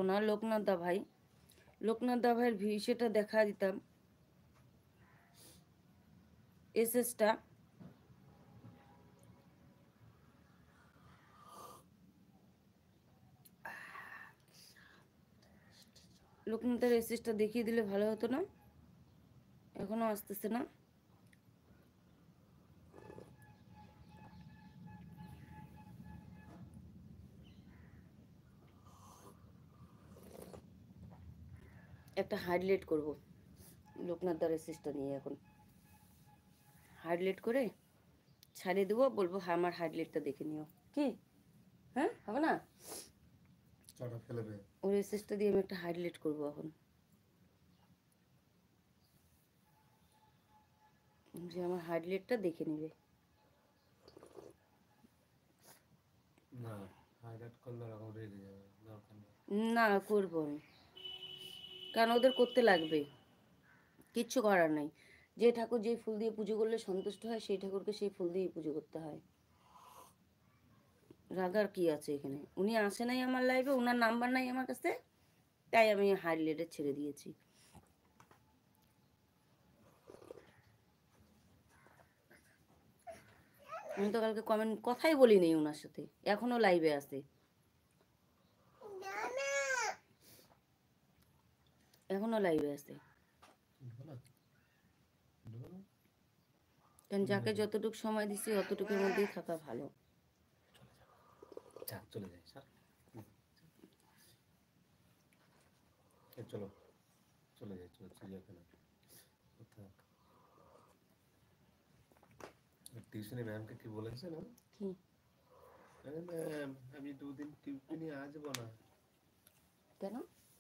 না লোকনাথ দা ভাই, লোকনাথ দা ভাইয়ের সেটা দেখা দিতাম, এসএসটা। লোকনাথের এসএসটা দেখিয়ে দিলে ভালো হতো না? এখনো আসতেছে না। একটা হাইলাইট করব লোকনাথ দার এসএসটা নিয়ে, এখন হাইলাইট করে ছাড়িয়ে দেবো, বলবো হ্যাঁ আমার হাইলাইটটা দেখে নিও। কি হ্যাঁ হবে না? ওর এসএসটা দিয়ে আমি একটা হাইলাইট করবো এখন, যে আমার হাইলাইটটা দেখে নিবে। না করবো আমি, কারণ ওদের করতে লাগবে, কিচ্ছু করার নাই। যে ঠাকুর যেই ফুল দিয়ে পুজো করলে সন্তুষ্ট হয়, সেই ঠাকুরকে সেই ফুল দিয়ে পুজো করতে হয়। রাগার কি আছে এখানে? উনি আসে নাই আমার লাইভে, ওনার নাম্বার নাই আমার কাছে, তাই আমি হাইলাইটে ছেড়ে দিয়েছি। আমি তো কালকে কমেন্ট কথাই বলি নেই ওনার সাথে, এখনো লাইভে আছে, এখনো লাইভে আছে। কারণ যাকে যতটুকু সময় দিছি অতটুকুর মধ্যেই থাকা ভালো। চলে যাই স্যার, চলো চলে যাই, চিড়িয়াখানা। টিউশনে ম্যামকে কি বলেছে না? কি? ম্যাম আমি 2 দিন টিউশনে আসবো না। কেন?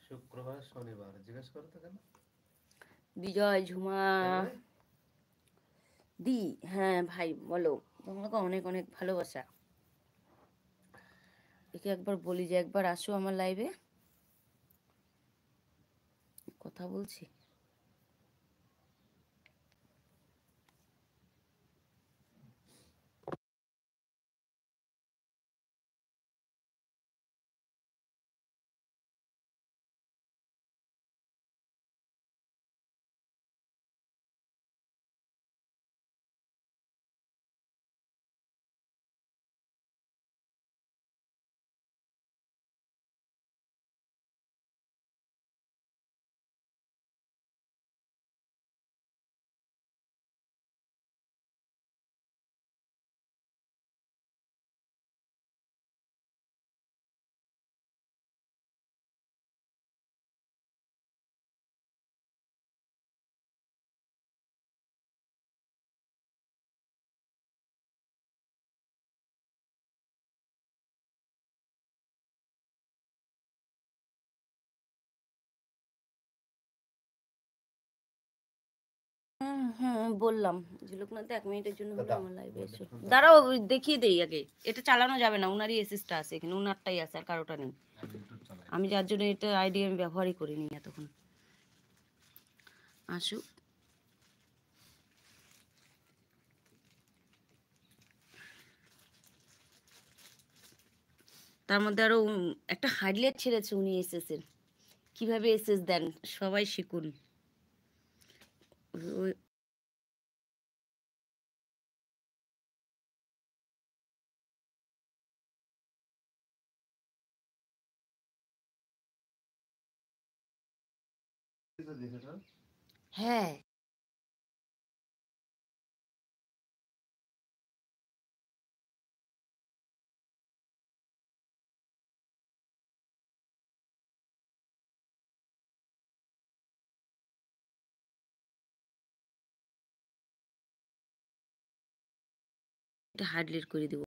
শুক্রবার শনিবার। জিজ্ঞেস করো তো কেন? বিজয় ঝুমা দি, হ্যাঁ ভাই বলো, তোমাকে অনেক অনেক ভালোবাসা। একে একবার বলি যে একবার আসো আমার লাইভে, কথা বলছি। হ্যাঁ বললাম যে লোকনাথ 1 মিনিটের জন্য হলো আমার লাইভে এসো। দাঁড়াও দেখিয়ে দেই আগে, এটা চালানো যাবে না, উনারই এসএসটা আছে এখানে, উনারটাই আছে আর কারোটা নেই। আমি যার জন্য এটা আইডি আমি ব্যবহারই করিনি এতক্ষণ। আসুক, তার মধ্যে আরো একটা হাইলাইট ছেড়েছে উনি এসএস এর, কিভাবে এসএস দেন সবাই শিখুন। হ্যাঁ এটা হাইলাইট করে দিব।